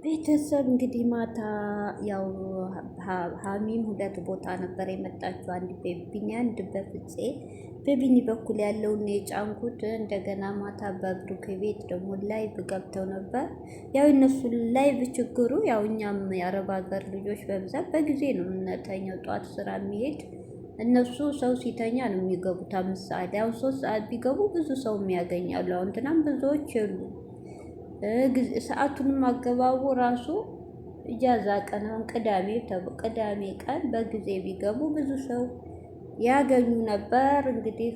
ቤተሰብ እንግዲህ ማታ ያው ሀሚም ሁለት ቦታ ነበር የመጣችው። አንድ በቢኒ አንድ በፍፄ። በቢኒ በኩል ያለውን የጫንኩት እንደገና ማታ በብሩክ ቤት ደግሞ ላይቭ ገብተው ነበር። ያው እነሱ ላይቭ ችግሩ ያው እኛም የአረብ ሀገር ልጆች በብዛት በጊዜ ነው የምንተኛው። ጠዋት ስራ የሚሄድ እነሱ ሰው ሲተኛ ነው የሚገቡት። 5 ሰዓት ያው 3 ሰዓት ቢገቡ ብዙ ሰው የሚያገኛሉ። አሁን ትናንት ብዙዎች የሉ ሰዓቱንም አገባቡ ራሱ እጃዛ ቀን አሁን ቅዳሜ ቀን በጊዜ ቢገቡ ብዙ ሰው ያገኙ ነበር። እንግዲህ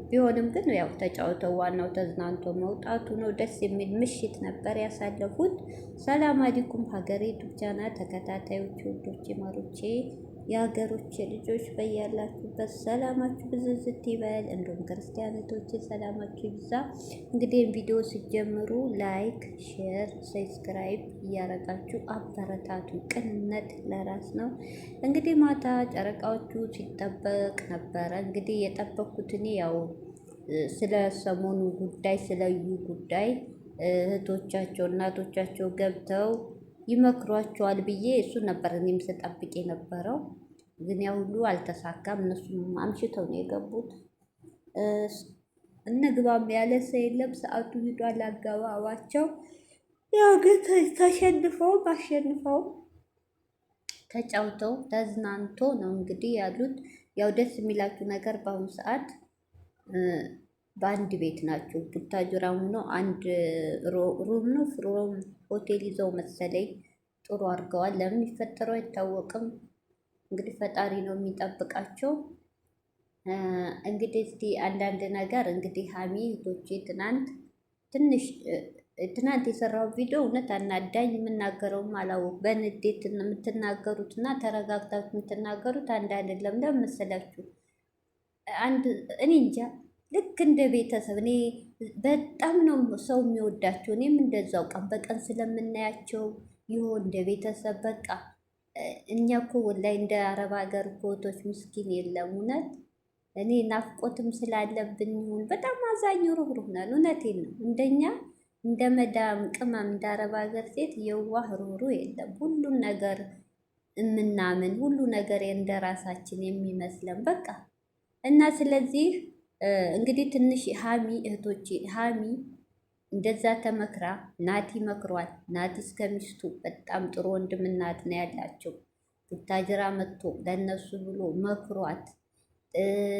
ቢሆንም ግን ያው ተጫውተው ዋናው ተዝናንቶ መውጣቱ ነው። ደስ የሚል ምሽት ነበር ያሳለፉት። ሰላም አለይኩም ሀገሬ ዩቲዩብ ቻናል ተከታታዮች ወዶቼ ማሮቼ የሀገሮች ልጆች በያላችሁበት ሰላማችሁ ብዝዝት ይበል። እንዲሁም ክርስቲያኖቶች ሰላማችሁ ይብዛ። እንግዲህ ቪዲዮ ሲጀምሩ ላይክ፣ ሼር፣ ሰብስክራይብ እያረጋችሁ አበረታቱ። ቅንነት ለራስ ነው። እንግዲህ ማታ ጨረቃዎቹ ሲጠበቅ ነበረ። እንግዲህ የጠበቅኩት እኔ ያው ስለ ሰሞኑ ጉዳይ ስለዩ ጉዳይ እህቶቻቸው እናቶቻቸው ገብተው ይመክሯቸዋል ብዬ እሱ ነበር እኔም ስጠብቅ የነበረው። ግን ያ ሁሉ አልተሳካም። እነሱም አምሽተው ነው የገቡት። እንግባም ያለ ሰው የለም። ሰዓቱ ሂዷል አገባባቸው። ያው ግን አሸንፈው ተጫውተው ተዝናንቶ ነው እንግዲህ ያሉት። ያው ደስ የሚላችሁ ነገር በአሁኑ ሰዓት በአንድ ቤት ናቸው። ቡታጅራም ሆኖ አንድ ሩም ነው ፍሮም ሆቴል ይዘው መሰለኝ ጥሩ አድርገዋል። ለምን ይፈጠረው አይታወቅም። እንግዲህ ፈጣሪ ነው የሚጠብቃቸው። እንግዲህ እስቲ አንዳንድ ነገር እንግዲህ ሀሚ እህቶቼ ትናንት የሰራው ቪዲዮ እውነት አናዳኝ። የምናገረውም አላወቅ በንዴት የምትናገሩት እና ተረጋግታችሁ የምትናገሩት አንድ አይደለም። ለምን መሰላችሁ? እኔ እንጃ ልክ እንደ ቤተሰብ እኔ በጣም ነው ሰው የሚወዳቸው። እኔም እንደዛው ቀን በቀን ስለምናያቸው ይሆን እንደ ቤተሰብ በቃ እኛ እኮ ወላሂ እንደ አረብ ሀገር እህቶች ምስኪን የለም። እውነት እኔ ናፍቆትም ስላለብን ይሁን በጣም አዛኝ ሩህሩህ ነን። እውነቴን ነው። እንደኛ እንደ መዳም ቅመም እንደ አረብ ሀገር ሴት የዋህ ሩህሩህ የለም። ሁሉን ነገር የምናምን ሁሉ ነገር እንደ ራሳችን የሚመስለን በቃ እና ስለዚህ እንግዲህ ትንሽ ሀሚ እህቶቼ ሀሚ እንደዛ ተመክራ ናቲ መክሯል። ናቲ እስከ ሚስቱ በጣም ጥሩ ወንድም እናት ነው ያላቸው። ቡታጅራ መጥቶ ለነሱ ብሎ መክሯት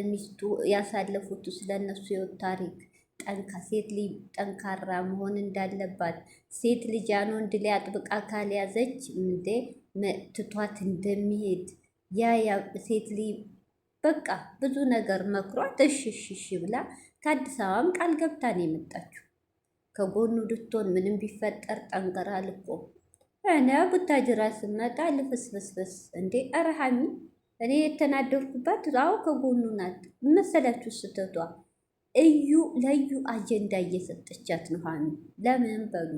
ሚስቱ ያሳለፉት ስለነሱ የወት ታሪክ ሴት ልጅ ጠንካራ መሆን እንዳለባት ሴት ልጅ ያን ወንድ ላይ አጥብቃ ካልያዘች እንደ ትቷት እንደሚሄድ ያ ሴት ልጅ በቃ ብዙ ነገር መክሯት እሺ ብላ ከአዲስ አበባም ቃል ገብታ ነው የመጣችው። ከጎኑ ልትሆን ምንም ቢፈጠር ጠንከራል እኮ። እኔ ቡታጅራ ስመጣ ልፍስፍስፍስ እንዴ! ኧረ ሀሚ እኔ የተናደርኩባት አዎ ከጎኑ ናት መሰላችሁ። ስተቷ ለዩ አጀንዳ እየሰጠቻት ነው ሀሚ። ለምን በሉ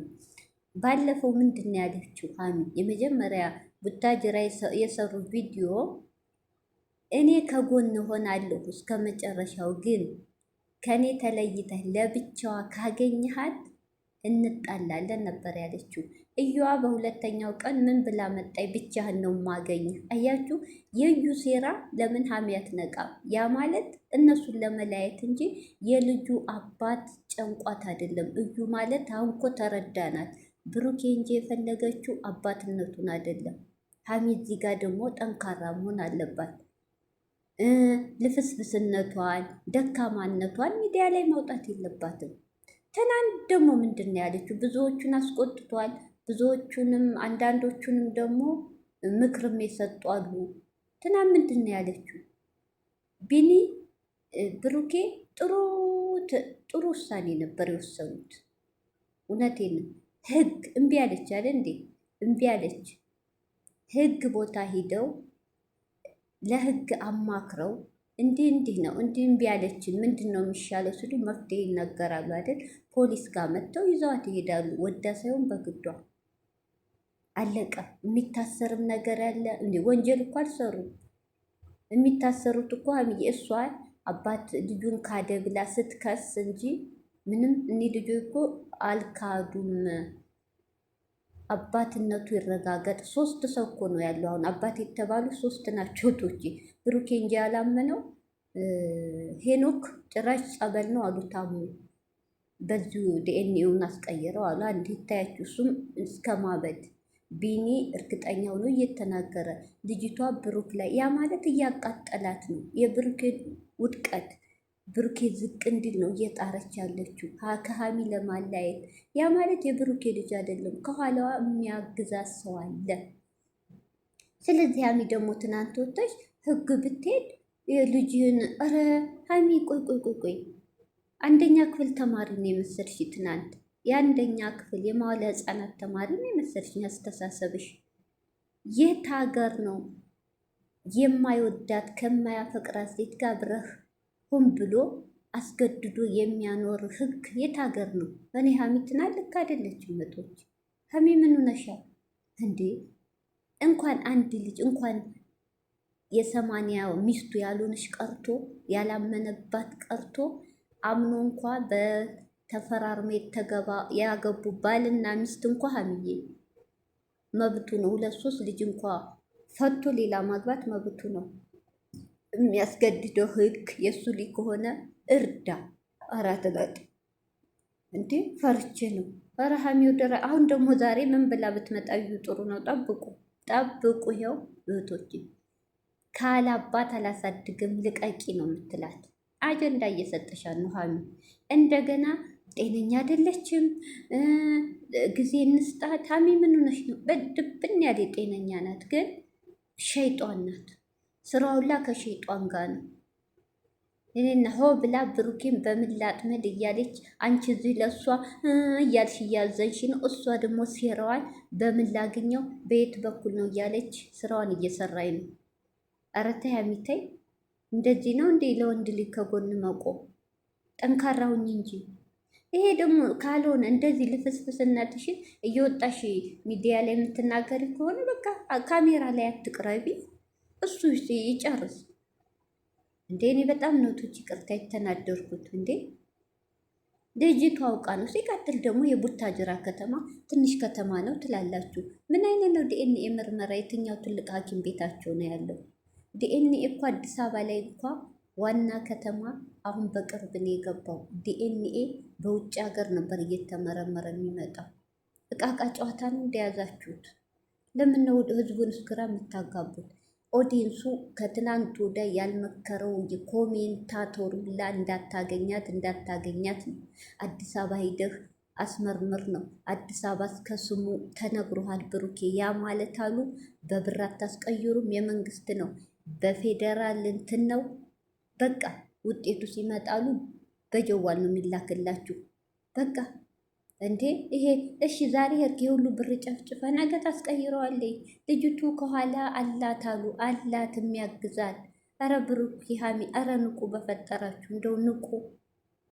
ባለፈው ምንድን ነው ያለችው ሀሚ? የመጀመሪያ ቡታጅራ የሰሩ ቪዲዮ እኔ ከጎን ሆናለሁ እስከ መጨረሻው፣ ግን ከኔ ተለይተህ ለብቻዋ ካገኘሃት እንጣላለን ነበር ያለችው። እዩዋ በሁለተኛው ቀን ምን ብላ መጣይ? ብቻህን ነው ማገኝህ። አያችሁ የዩ ሴራ ለምን ሀሚ አትነቃም? ያ ማለት እነሱን ለመለያየት እንጂ የልጁ አባት ጨንቋት አይደለም። እዩ ማለት አሁን እኮ ተረዳናት። ብሩኬ እንጂ የፈለገችው አባትነቱን አይደለም። ሀሚ እዚህ ጋር ደግሞ ጠንካራ መሆን አለባት። ልፍስፍስነቷን ደካማነቷን ሚዲያ ላይ ማውጣት የለባትም። ትናንት ደግሞ ምንድን ነው ያለችው? ብዙዎቹን አስቆጥቷል። ብዙዎቹንም አንዳንዶቹንም ደግሞ ምክርም የሰጧሉ። ትናንት ምንድን ነው ያለችው? ቢኒ ብሩኬ ጥሩ ውሳኔ ነበር የወሰኑት። እውነቴን ህግ እምቢ አለች አለ እንዴ? እምቢ አለች። ህግ ቦታ ሂደው ለህግ አማክረው እንዲህ ነው እንዲህ እምቢ ያለችን ምንድን ነው የሚሻለው ሲሉ መፍትሄ ይነገራሉ አይደል? ፖሊስ ጋር መጥተው ይዘዋት ይሄዳሉ። ወዳ ሳይሆን በግዷ አለቀ። የሚታሰርም ነገር ያለ እንዴ? ወንጀል እኮ አልሰሩም። የሚታሰሩት እኮ እሷ አባት ልጁን ካደ ብላ ስትከስ እንጂ ምንም እኒ ልጆች እኮ አልካዱም። አባትነቱ ይረጋገጥ። 3 ሰው እኮ ነው ያለው አሁን አባት የተባሉ 3 ናቸው ቶቼ ብሩኬ እንጂ ያላመነው ሄኖክ ጭራሽ ጸበል ነው አሉ ታሙ። በዚሁ ዲኤንኤውን አስቀይረው አሉ አንድ ይታያችሁ። እሱም እስከ ማበድ ቢኒ እርግጠኛው ነው እየተናገረ ልጅቷ ብሩክ ላይ ያ ማለት እያቃጠላት ነው። የብሩኬ ውድቀት ብሩኬ ዝቅ እንዲል ነው እየጣረች ያለችው ከሀሚ ለማላየት። ያ ማለት የብሩኬ ልጅ አይደለም፣ ከኋላዋ የሚያግዛት ሰው አለ። ስለዚህ ሀሚ ደግሞ ትናንት ወጥተሽ ህግ ብትሄድ የልጅህን ኧረ ሀሚ ቆይ ቆይ ቆይ ቆይ አንደኛ ክፍል ተማሪ ነው የመሰልሽ ትናንት። የአንደኛ ክፍል የመዋለ ህፃናት ተማሪ ነው የመሰልሽ ያስተሳሰብሽ። የት ሀገር ነው የማይወዳት ከማያፈቅራት ሴት ጋር አብረህ ሆን ብሎ አስገድዶ የሚያኖር ህግ? የት ሀገር ነው? እኔ ሀሚ ትናንት ልክ አይደለችም። መቶች ሀሚ ምን ሆነሻል እንዴ? እንኳን አንድ ልጅ እንኳን የሰማንያው ሚስቱ ያልሆነሽ ቀርቶ ያላመነባት ቀርቶ አምኖ እንኳ በተፈራርሞ ያገቡ ባልና ሚስት እንኳ ሀሚዬ መብቱ ነው። 2-3 ልጅ እንኳ ፈቶ ሌላ ማግባት መብቱ ነው። የሚያስገድደው ህግ የእሱ ልጅ ከሆነ እርዳ። አራት ገጥ እንዴ ፈርቼ ነው። ኧረ ሀሚ ወደራ። አሁን ደግሞ ዛሬ ምን ብላ ብትመጣ ጥሩ ነው። ጠብቁ ጠብቁ። ይኸው እህቶች ካላባት አላሳድግም ልቀቂ ነው የምትላት። አጀንዳ እየሰጠሻት ነው ሀሚ። እንደገና ጤነኛ አይደለችም፣ ጊዜ እንስጣት። ሀሚ ምን ሆነሽ ነው? በድብን ያለ ጤነኛ ናት፣ ግን ሸይጧን ናት። ስራውላ ከሸይጧን ጋር ነው። እኔና ሆ ብላ ብሩኬን በምን ላጥመድ እያለች አንቺ እዚህ ለእሷ እያልሽ እያዘንሽ ነው። እሷ ደግሞ ሴራዋን በምን ላግኘው በየት በኩል ነው እያለች ስራዋን እየሰራኝ ነው። ኧረ ተይ ሀሚ ተይ። እንደዚህ ነው እንዴ ለወንድ ልጅ ከጎን መቆም? ጠንካራውኝ እንጂ። ይሄ ደግሞ ካልሆነ እንደዚህ ልፍስፍስነትሽን እየወጣሽ ሚዲያ ላይ የምትናገሪ ከሆነ በቃ ካሜራ ላይ አትቅረቢ። እሱ ይጨርስ እንዴ። እኔ በጣም ነው ቶች ይቅርታ የተናደርኩት እንዴ። ልጅቷ አውቃ ነው። ሲቀጥል ደግሞ የቡታጅራ ከተማ ትንሽ ከተማ ነው ትላላችሁ። ምን አይነት ነው ዲኤንኤ ምርመራ? የትኛው ትልቅ ሐኪም ቤታቸው ነው ያለው? ዲኤንኤ እኮ አዲስ አበባ ላይ እንኳ ዋና ከተማ አሁን በቅርብ ነው የገባው። ዲኤንኤ በውጭ ሀገር ነበር እየተመረመረ የሚመጣው። እቃቃ ጨዋታ ነው እንደያዛችሁት። ለምን ነው ህዝቡን እስግራ የምታጋቡት? ኦዲንሱ ከትናንት ወደ ያልመከረው የኮሜንታቶር ሁላ እንዳታገኛት ነው። አዲስ አበባ ሂደህ አስመርምር ነው። አዲስ አበባ እስከ ስሙ ተነግሮሃል ብሩኬ። ያ ማለት አሉ በብር አታስቀይሩም፣ የመንግስት ነው በፌዴራል እንትን ነው። በቃ ውጤቱ ሲመጣሉ በጀዋል ነው የሚላክላችሁ። በቃ እንዴ ይሄ እሺ፣ ዛሬ ህግ የሁሉ ብር ጨፍጭፈ ነገ ታስቀይረዋለች። ልጅቱ ከኋላ አላት አሉ አላት የሚያግዛል። አረ ብሩክ ሀሚ፣ አረ ንቁ፣ በፈጠራችሁ እንደው ንቁ።